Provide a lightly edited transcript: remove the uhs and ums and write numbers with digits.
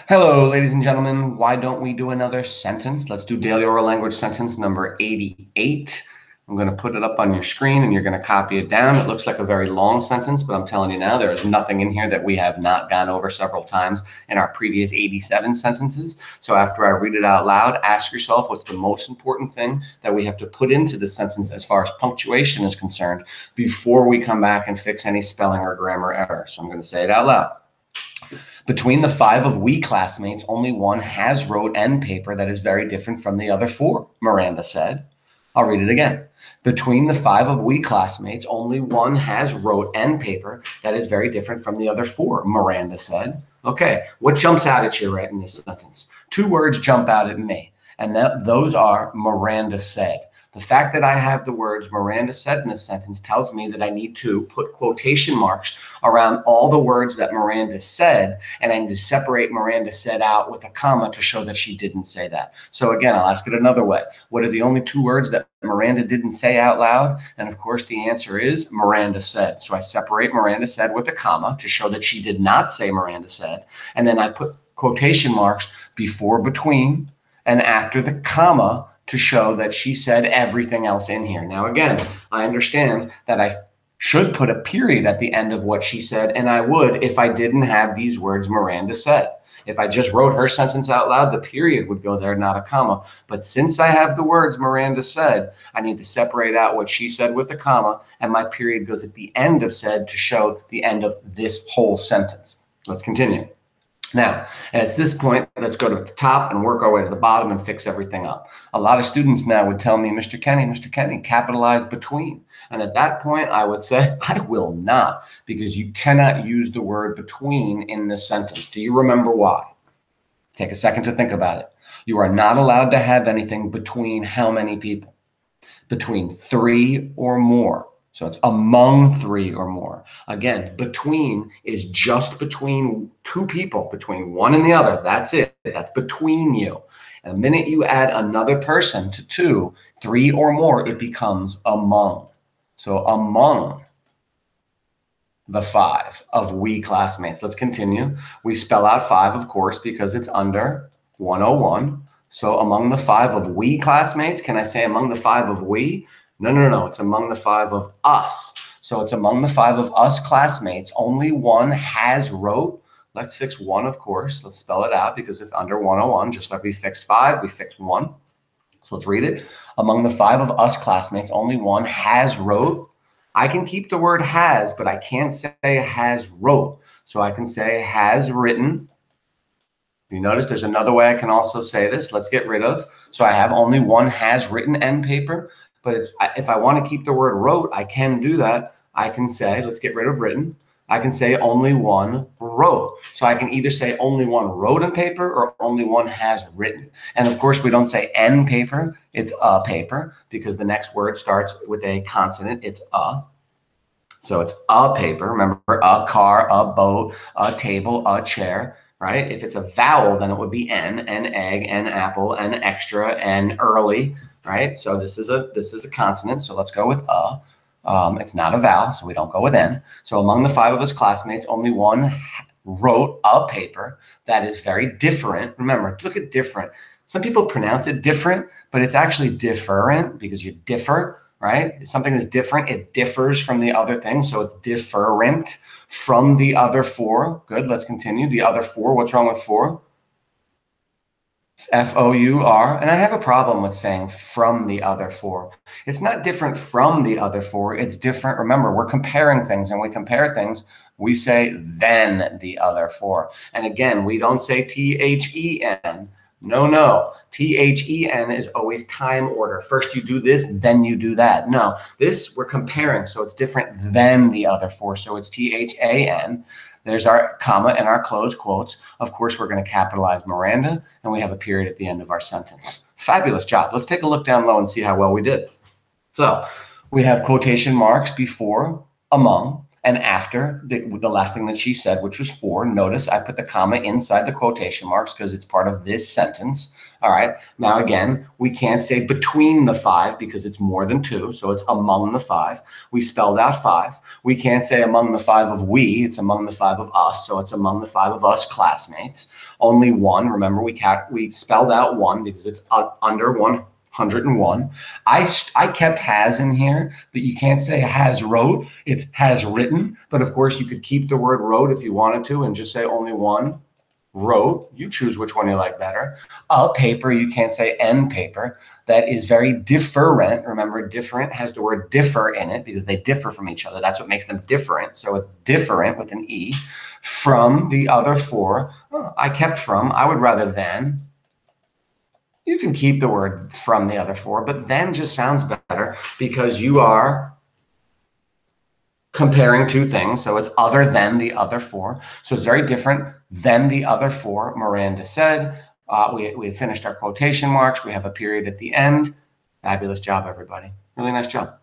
Hello, ladies and gentlemen. Why don't we do another sentence? Let's do daily oral language sentence number 88. I'm going to put it up on your screen and you're going to copy it down. It looks like a very long sentence, but I'm telling you now, there is nothing in here that we have not gone over several times in our previous 87 sentences. So after I read it out loud, ask yourself what's the most important thing that we have to put into the sentence as far as punctuation is concerned before we come back and fix any spelling or grammar error. So I'm going to say it out loud. Between the 5 of we classmates, only one has rote and paper that is very different from the other 4, Miranda said. I'll read it again. Between the 5 of we classmates, only one has rote and paper that is very different from the other 4, Miranda said. Okay, what jumps out at you right in this sentence? 2 words jump out at me, and those are Miranda said. The fact that I have the words Miranda said in this sentence tells me that I need to put quotation marks around all the words that Miranda said, and I need to separate Miranda said out with a comma to show that she didn't say that. So again, I'll ask it another way. What are the only 2 words that Miranda didn't say out loud? And of course, the answer is Miranda said. So I separate Miranda said with a comma to show that she did not say Miranda said, and then I put quotation marks before, between, and after the comma to show that she said everything else in here. Now, again, I understand that I should put a period at the end of what she said, and I would if I didn't have these words Miranda said. If I just wrote her sentence out loud, the period would go there, not a comma. But since I have the words Miranda said, I need to separate out what she said with the comma, and my period goes at the end of said to show the end of this whole sentence. Let's continue. Now, at this point, let's go to the top and work our way to the bottom and fix everything up. A lot of students now would tell me, Mr. Kenny, capitalize between. And at that point, I would say, I will not, because you cannot use the word between in this sentence. Do you remember why? Take a second to think about it. You are not allowed to have anything between how many people? Between 3 or more. So it's among 3 or more. Again, between is just between 2 people, between one and the other. That's it. That's between you. And the minute you add another person to 2, 3 or more, it becomes among. So among the 5 of we classmates. Let's continue. We spell out 5, of course, because it's under 101. So among the 5 of we classmates, can I say among the 5 of we? No. It's among the 5 of us. So it's among the 5 of us classmates. Only one has rote. Let's fix 1, of course. Let's spell it out because it's under 101. Just like we fixed 5, we fixed 1. So let's read it. Among the 5 of us classmates, only one has rote. I can keep the word has, but I can't say has wrote. So I can say has written. You notice there's another way I can also say this. Let's get rid of. So I have only one has written and paper. But if I want to keep the word wrote, I can do that. I can say, let's get rid of written. I can say only one wrote. So I can either say only one wrote in paper or only one has written. And of course, we don't say n paper. It's a paper because the next word starts with a consonant. It's a. So it's a paper. Remember, a car, a boat, a table, a chair. Right? If it's a vowel, then it would be an egg, an apple, an extra, an early. Right? So this is a consonant. So let's go with a. It's not a vowel, so we don't go with n. So among the 5 of us classmates, only one wrote a paper that is very different. Remember, look at different. Some people pronounce it different, but it's actually different because you differ, right? If something is different, it differs from the other thing. So it's different from the other 4. Good, let's continue. The other 4, what's wrong with 4? F-O-U-R, and I have a problem with saying from the other 4. It's not different from the other 4. It's different. Remember, we're comparing things, and we compare things. We say than the other 4. And again, we don't say T-H-E-N. No. T-H-E-N is always time order. First you do this, then you do that. No, this we're comparing, so it's different than the other 4. So it's T-H-A-N. There's our comma and our close quotes. Of course, we're going to capitalize Miranda, and we have a period at the end of our sentence. Fabulous job. Let's take a look down low and see how well we did. So we have quotation marks before, among, and after the last thing that she said, which was for. Notice I put the comma inside the quotation marks because it's part of this sentence. All right. Now, again, we can't say between the five because it's more than two. So it's among the five. We spelled out five. We can't say among the five of we. It's among the five of us. So it's among the five of us classmates. Only one. Remember, we spelled out one because it's under 101. I kept has in here, but you can't say has wrote. It's has written. But of course, you could keep the word wrote if you wanted to and just say only one. Wrote, you choose which one you like better. A paper, you can't say an paper. That is very different. Remember, different has the word differ in it because they differ from each other. That's what makes them different. So it's different with an E. From the other four, I kept from. I would rather than. You can keep the word from the other four, but then just sounds better because you are comparing two things. So it's other than the other four. So it's very different than the other four. Miranda said, we have finished our quotation marks. We have a period at the end. Fabulous job, everybody. Really nice job.